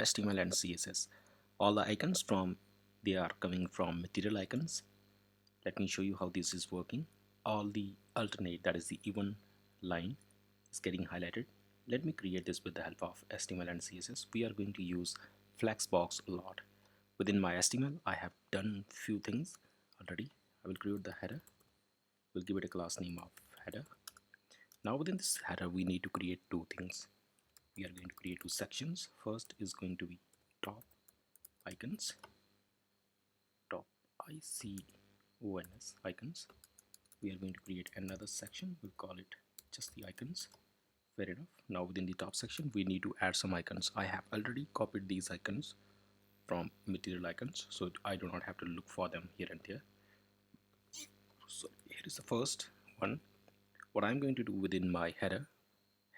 HTML and CSS. All the icons they are coming from material icons. Let me show you how this is working. All the alternate, that is the even line, is getting highlighted. Let me create this with the help of HTML and CSS. We are going to use Flexbox a lot. Within my HTML, I have done few things already. I will create the header. We'll give it a class name of header. Now within this header, we need to create two things. We are going to create two sections. First is going to be top icons, top icons icons. We are going to create another section. We'll call it just the icons. Fair enough. Now within the top section, we need to add some icons. I have already copied these icons from material icons, so I do not have to look for them here and there. So here is the first one. What I'm going to do within my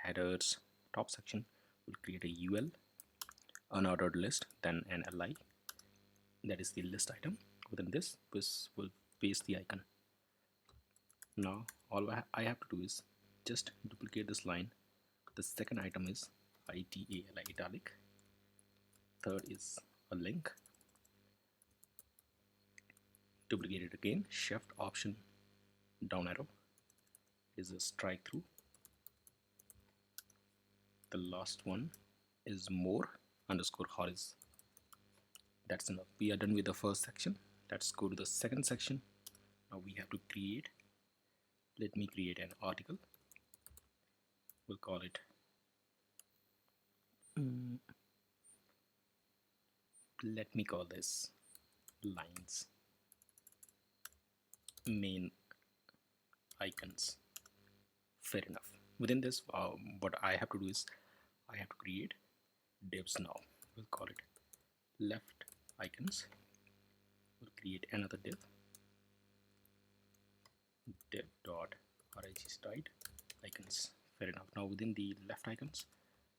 headers top section, will create a UL, unordered list, then an li, that is the list item. Within this will paste the icon. Now all I have to do is just duplicate this line. The second item is ital italic, third is a link, duplicate it again, shift option down arrow is a strike through. The last one is more underscore horizontal. That's enough. We are done with the first section. Let's go to the second section. Now we have to create, let me create an article. We'll call it let me call this lines main icons. Fair enough. Within this, what I have to do is I have to create divs now. We'll call it left icons. We'll create another div dot registered icons. Fair enough. Now within the left icons,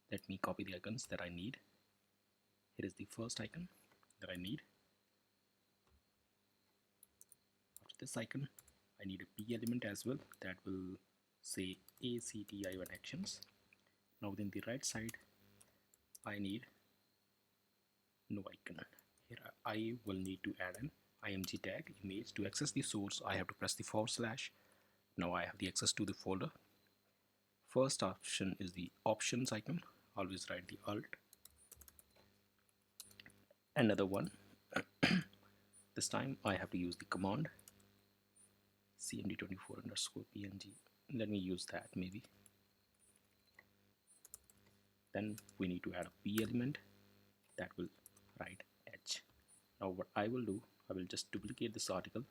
let me copy the icons that I need. Here is the first icon that I need. After this icon, I need a p element as well that will say ACTI1 actions. Now within the right side, I need no icon. Here I will need to add an img tag image. To access the source, I have to press the /. Now I have the access to the folder. First option is the options icon. Always write the alt. Another one. This time I have to use the command cmd24_png. Let me use that maybe. Then we need to add a p element that will write h. Now what I will do, I will just duplicate this article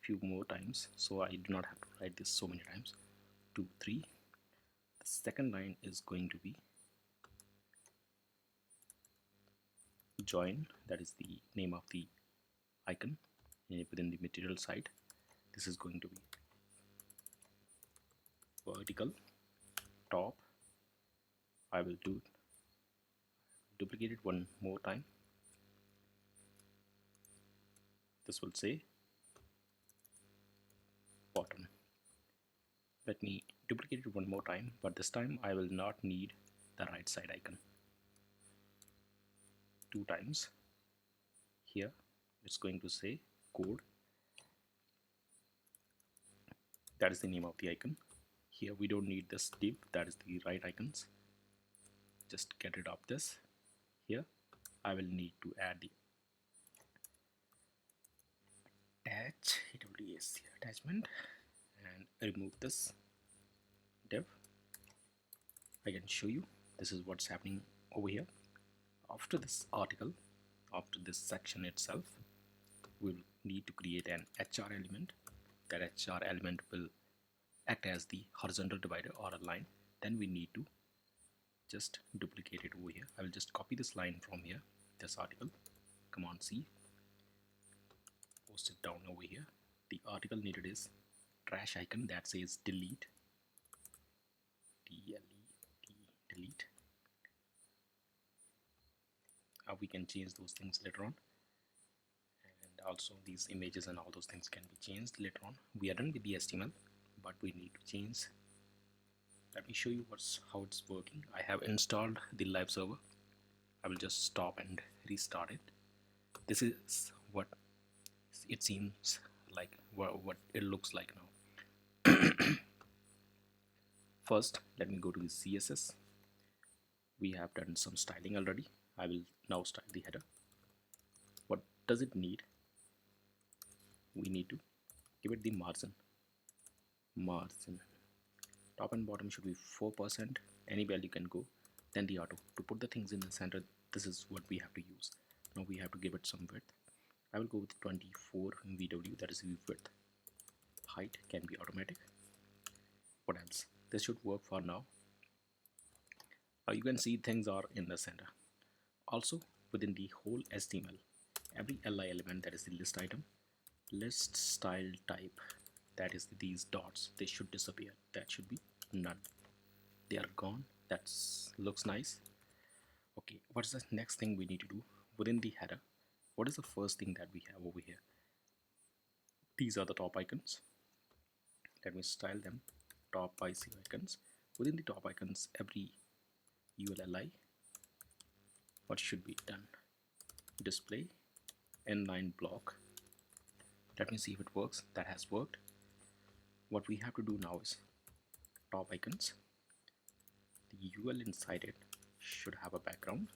few more times so I do not have to write this so many times. 2, 3. The second line is going to be join, that is the name of the icon within the material site. This is going to be vertical top. I will duplicate it one more time. This will say bottom. Let me duplicate it one more time, but this time I will not need the right side icon. 2 times. Here it's going to say code, that is the name of the icon. Here we don't need this div, that is the right icons. Just get rid of this. Here I will need to add the attachment and remove this div. I can show you this is what's happening over here. After this article, after this section itself, we'll need to create an HR element. That HR element will act as the horizontal divider or a line. Then we need to just duplicate it over here. I will just copy this line from here, this article, command C, post it down over here. The article needed is trash icon that says delete, delete. We can change those things later on, and also these images and all those things can be changed later on. We are done with the HTML, but we need to change. Let me show you how it's working. I have installed the live server. I will just stop and restart it. This is what it seems like, what it looks like now. First, let me go to the CSS. We have done some styling already. I will now style the header. What does it need? We need to give it the margin. Top and bottom should be 4%. Any value can go. Then the auto. To put the things in the center, this is what we have to use. Now we have to give it some width. I will go with 24 VW, that is the width. Height can be automatic. What else? This should work for now. You can see things are in the center. Also, within the whole HTML, every li element, that is the list item, list style type, that is these dots, they should disappear. That should be none. They are gone. That looks nice. Okay, what's the next thing we need to do within the header? What is the first thing that we have over here? These are the top icons. Let me style them top IC icons. Within the top icons, every ULLI, what should be done? Display inline block. Let me see if it works. That has worked. What we have to do now is top icons. The UL inside it should have a background.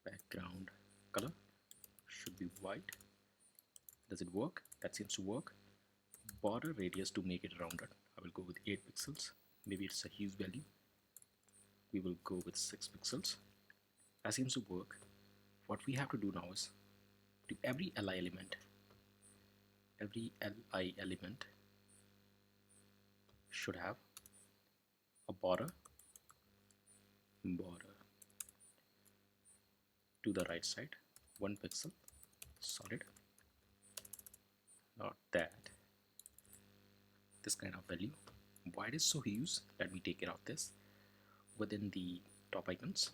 Background color should be white. Does it work? That seems to work. Border radius, to make it rounded, I will go with 8 pixels. Maybe it's a huge value. We will go with 6 pixels. That seems to work. What we have to do now is to every li element should have a border to the right side, 1 pixel solid, not that, this kind of value. Why it is so huge? Let me take care of this. Within the top icons,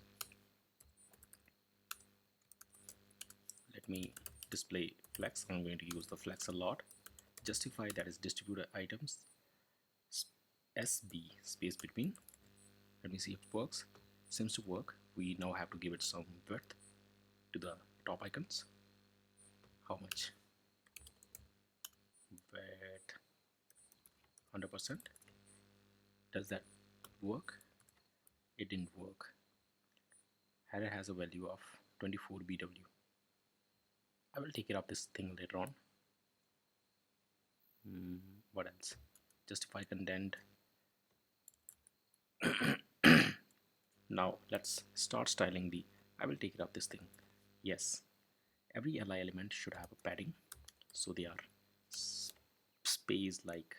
let me display flex. I'm going to use the flex a lot. Justify, that is distributed items, SB space between. Let me see if it works. Seems to work. We now have to give it some width to the top icons. How much? Width 100%. Does that work? It didn't work. Header has a value of 24 BW. I will take care of this thing later on. What else? Justify content. Now let's start styling the. I will take care of this thing. Yes, every li element should have a padding, so they are spaced, like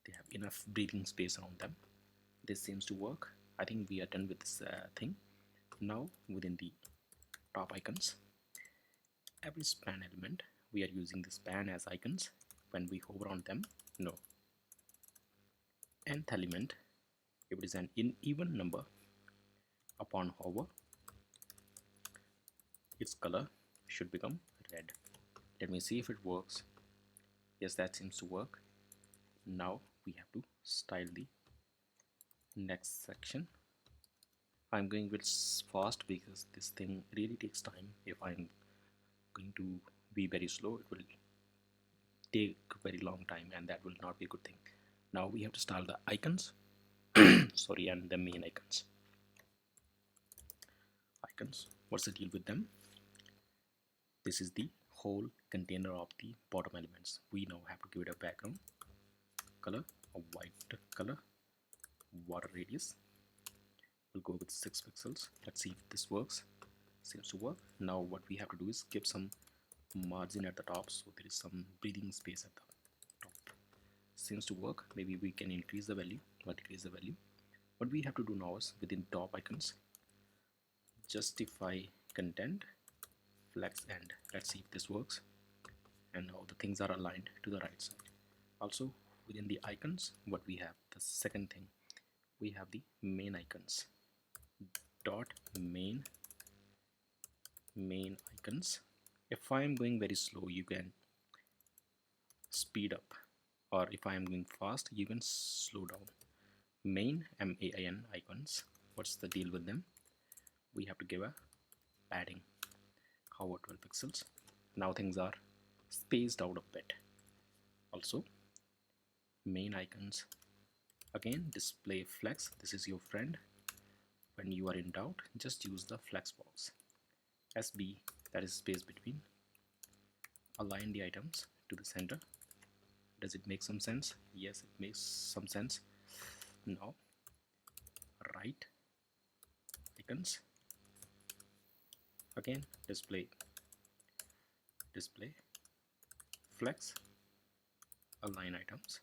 they have enough breathing space around them. This seems to work. I think we are done with this thing. Now within the top icons, every span element, we are using the span as icons. When we hover on them, no. Nth element, if it is an even number, upon hover, its color should become red. Let me see if it works. Yes, that seems to work. Now we have to style the next section. I'm going with fast because this thing really takes time. If I'm going to be very slow, it will take very long time, and that will not be a good thing. Now we have to style the icons. Sorry, and the main icons. What's the deal with them? This is the whole container of the bottom elements. We now have to give it a background color, a white color, border radius. We'll go with 6 pixels. Let's see if this works. Seems to work. Now what we have to do is give some margin at the top, so there is some breathing space at the top. Seems to work. Maybe we can increase the value or decrease the value. What we have to do now is within top icons, justify content, flex end. Let's see if this works. And now the things are aligned to the right side. Also within the icons, what we have, the second thing, we have the main icons. Dot main icons. If I am going very slow, you can speed up, or if I am going fast, you can slow down. Main MAIN icons. What's the deal with them? We have to give a padding. How about 12 pixels? Now things are spaced out a bit. Also, main icons, again display flex. This is your friend. When you are in doubt, just use the flex box. SB, that is space between. Align the items to the center. Does it make some sense? Yes, it makes some sense. Now right icons, again display flex, align items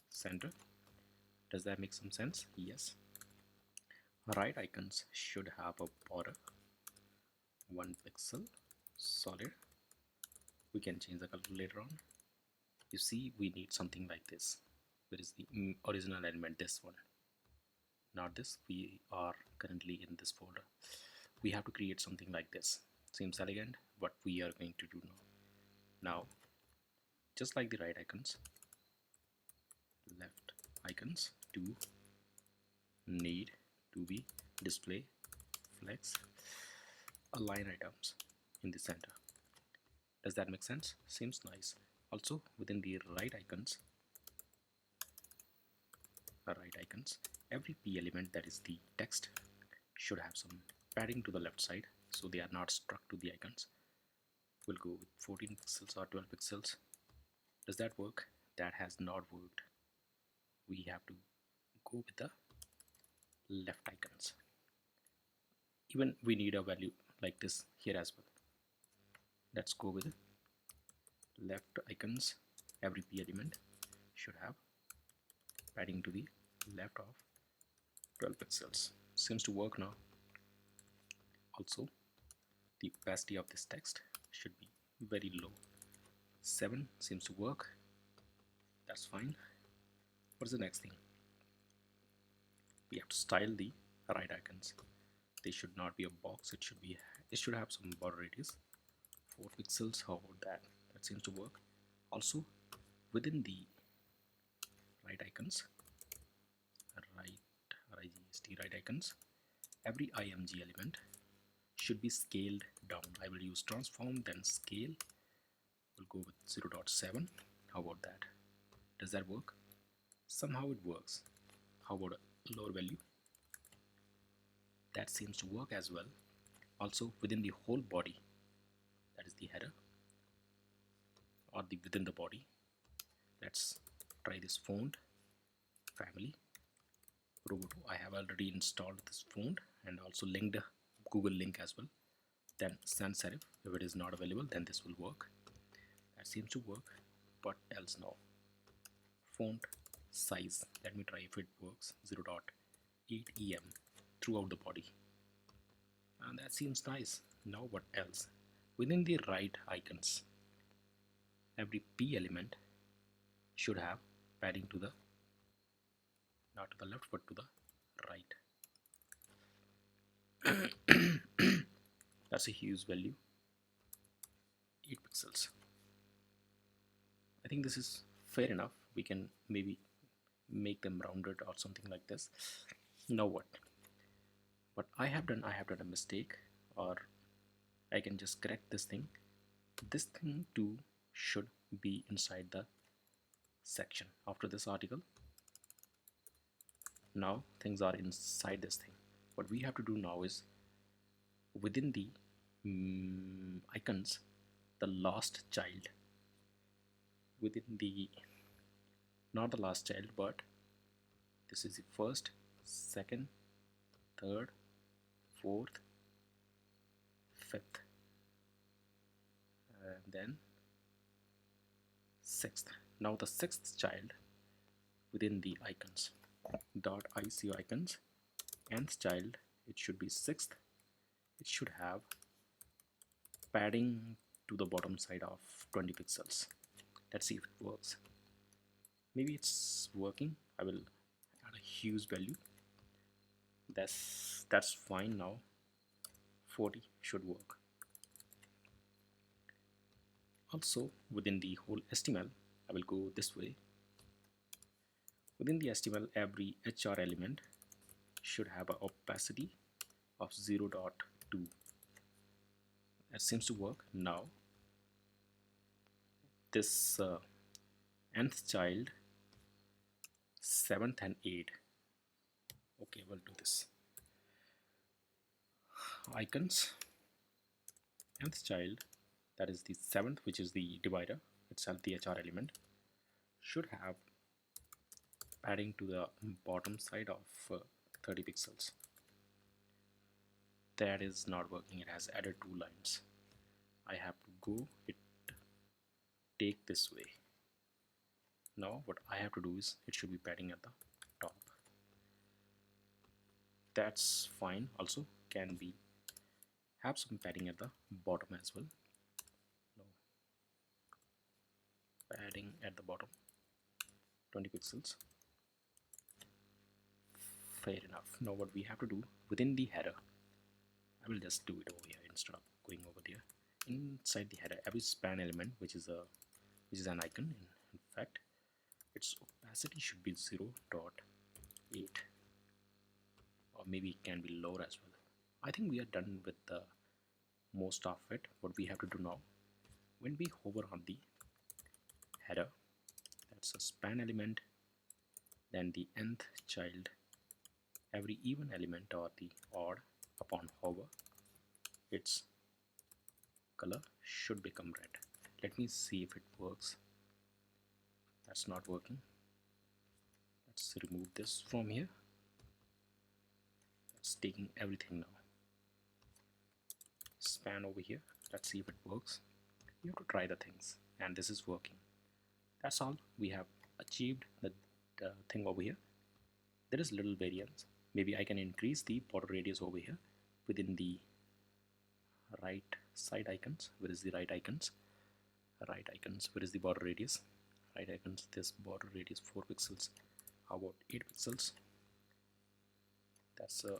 center. Does that make some sense? Yes. Right icons should have a border 1 pixel solid. We can change the color later on. You see, we need something like this. Where is the original element? This one, not this. We are currently in this folder. We have to create something like this. Seems elegant. What we are going to do now, just like the right icons, left icons do need to be display flex, align items in the center. Does that make sense? Seems nice. Also, within the right icons, every p element, that is the text, should have some padding to the left side so they are not stuck to the icons. We'll go with 14 pixels or 12 pixels. Does that work? That has not worked. We have to go with the left icons. Even we need a value like this here as well. Let's go with left icons. Every p element should have padding to the left of 12 pixels. Seems to work now. Also, the opacity of this text should be very low. 7 seems to work. That's fine. What's the next thing? We have to style the right icons. They should not be a box. It should have some border radius. 4 pixels. How about that? That seems to work. Also, within the right icons, right icons, every img element should be scaled down. I will use transform, then scale. We'll go with 0.7. How about that? Does that work? Somehow it works. How about a lower value? That seems to work as well. Also, within the whole body, that is the header, or within the body, let's try this font family. Roboto. I have already installed this font and also linked a Google link as well. Then sans serif. If it is not available, then this will work. That seems to work. What else now? Font size. Let me try if it works. 0.8 em throughout the body. And that seems nice. Now what else? Within the right icons, every p element should have padding to the, not to the left but to the right. That's a huge value. 8 pixels. I think this is fair enough. We can maybe make them rounded or something like this. Now what I have done a mistake, or I can just correct this thing. This thing too should be inside the section after this article. Now things are inside this thing. What we have to do now is within the icons, the last child, within the, not the last child, but this is the first, second, third, fourth, fifth, and then sixth. Now the sixth child within the icons, dot ic icons, nth child, it should be sixth. It should have padding to the bottom side of 20 pixels. Let's see if it works. Maybe it's working. I will add a huge value. That's fine now. 40 should work. Also, within the whole HTML, I will go this way. Within the HTML, every HR element should have an opacity of 0.2. That seems to work. Now this nth child, 7th and 8th. Okay, we'll do this. Icons, nth child, that is the 7th, which is the divider itself, the HR element, should have padding to the bottom side of 30 pixels. That is not working. It has added 2 lines. I have to go it take this way. Now what I have to do is it should be padding at the top. That's fine. Also can be have some padding at the bottom as well. No, padding at the bottom, 20 pixels. Fair enough. Now what we have to do within the header, I will just do it over here instead of going over there. Inside the header, every span element, which is an icon, in fact its opacity should be 0.8, or maybe it can be lower as well. I think we are done with the most of it. What we have to do now, when we hover on the header, that's a span element, then the nth child, every even element or the odd, upon hover, its color should become red. Let me see if it works. That's not working. Let's remove this from here. It's taking everything now. Span over here. Let's see if it works. You have to try the things, and this is working. That's all. We have achieved the thing over here. There is little variance. Maybe I can increase the border radius over here within the right side icons. Where is the right icons? Right icons. Where is the border radius? Right icons. This border radius 4 pixels. How about 8 pixels? That's a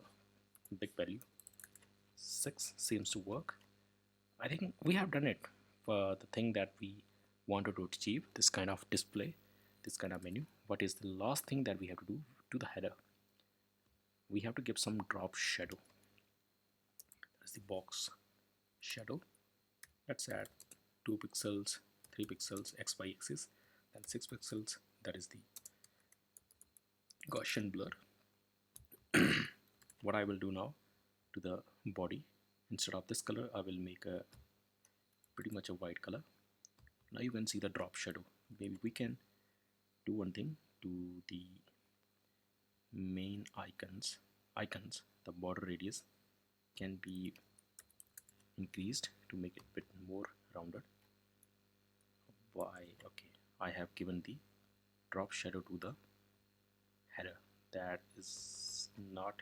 big value. 6 seems to work. I think we have done it for the thing that we wanted to achieve, this kind of display, this kind of menu. What is the last thing that we have to do to the header? We have to give some drop shadow. That's the box shadow. Let's add 2 pixels, 3 pixels, XY axis, then 6 pixels. That is the Gaussian blur. What I will do now to the body, instead of this color, I will make a pretty much a white color. Now you can see the drop shadow. Maybe we can do one thing to the main icons. The border radius can be increased to make it a bit more rounded. Why? Okay, I have given the drop shadow to the header. That is not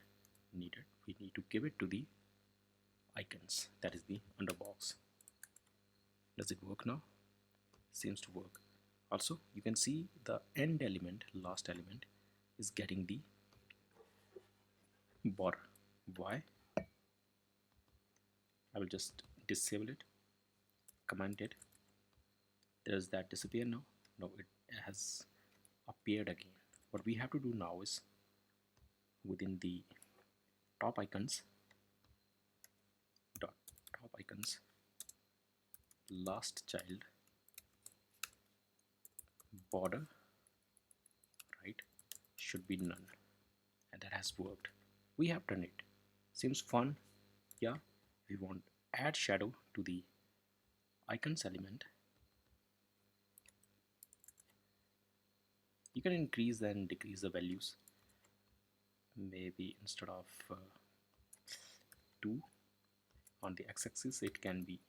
needed. We need to give it to the icons, that is the underbox. Does it work now? Seems to work. Also you can see the end element, last element, is getting the border. Why? I will just disable it, comment it. Does that disappear now? No, it has appeared again. What we have to do now is within the top icons, last child, border right should be none, and that has worked. We have done it. Seems fun. Yeah, we want add shadow to the icons element. You can increase and decrease the values. Maybe instead of 2 on the x-axis, it can be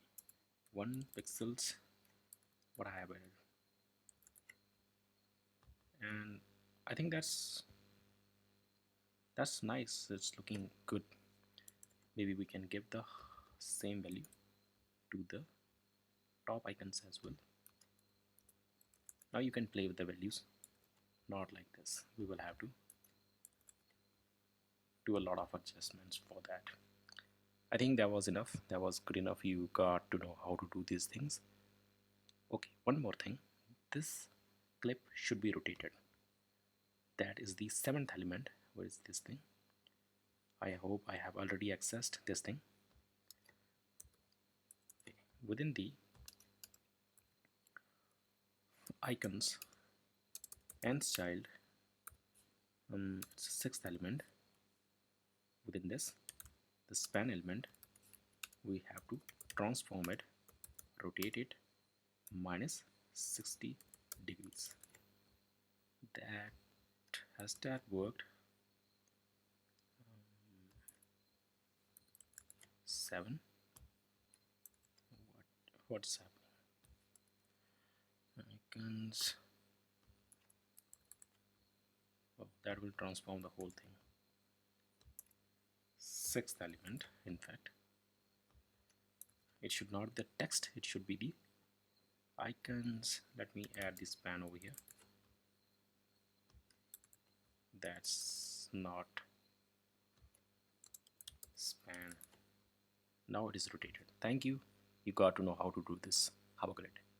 1 pixels. What I have added, and I think that's nice. It's looking good. Maybe we can give the same value to the top icons as well. Now you can play with the values, not like this. We will have to do a lot of adjustments for that. I think that was enough. That was good enough. You got to know how to do these things. Okay, one more thing. This clip should be rotated. That is the 7th element. Where is this thing? I hope I have already accessed this thing. within the icons nth child, it's the sixth element. Within this, the span element, we have to transform it, rotate it minus 60 degrees. That has that worked? 7. What's happening? Icons. Oh, that will transform the whole thing. Sixth element, in fact. It should not be the text, it should be the icons. Let me add this span over here. That's not span. Now it is rotated. Thank you. You got to know how to do this. Have a great day.